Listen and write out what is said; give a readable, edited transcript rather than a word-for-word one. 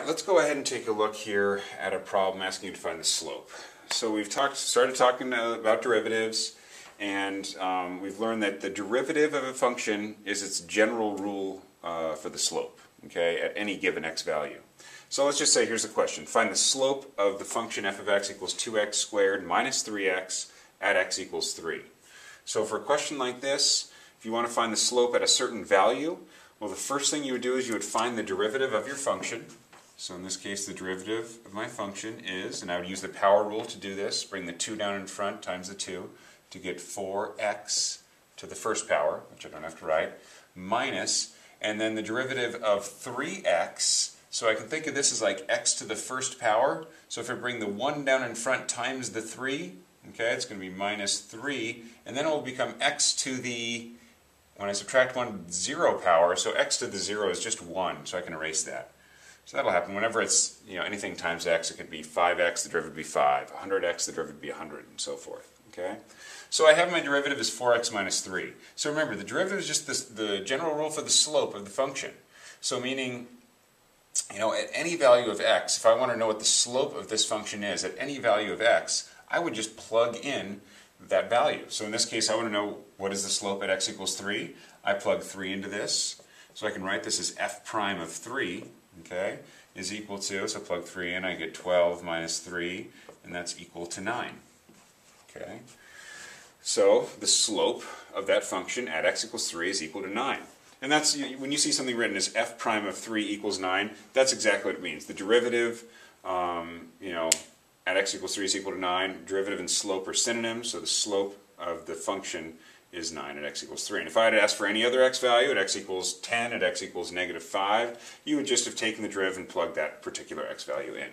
let's go ahead and take a look here at a problem asking you to find the slope. So we've started talking about derivatives, and we've learned that the derivative of a function is its general rule for the slope, okay, at any given x value. So let's just say, here's the question. Find the slope of the function f of x equals 2x squared minus 3x at x equals 3. So for a question like this, if you want to find the slope at a certain value, well, the first thing you would do is you would find the derivative of your function. So in this case, the derivative of my function is, and I would use the power rule to do this, bring the 2 down in front times the 2 to get 4x to the first power, which I don't have to write, minus, and then the derivative of 3x. So I can think of this as like x to the first power. So if I bring the 1 down in front times the 3, okay, it's going to be minus 3, and then it will become x to the, when I subtract 1, 0 power, so x to the 0 is just 1, so I can erase that. So that'll happen whenever it's, anything times x. It could be 5x, the derivative would be 5, 100x, the derivative would be 100, and so forth. Okay? So I have my derivative as 4x minus 3. So remember, the derivative is just the general rule for the slope of the function. So meaning, at any value of x, if I want to know what the slope of this function is at any value of x, I would just plug in that value. So in this case, I want to know what is the slope at x equals 3. I plug 3 into this. So I can write this as f prime of 3, okay, is equal to, so plug 3 in, I get 12 minus 3, and that's equal to 9. Okay? So the slope of that function at x equals 3 is equal to 9. And that's, when you see something written as f prime of 3 equals 9, that's exactly what it means. The derivative, at x equals 3 is equal to 9. Derivative and slope are synonyms, so the slope of the function is 9 at x equals 3. And if I had asked for any other x value at x equals 10, at x equals negative 5, you would just have taken the derivative and plugged that particular x value in.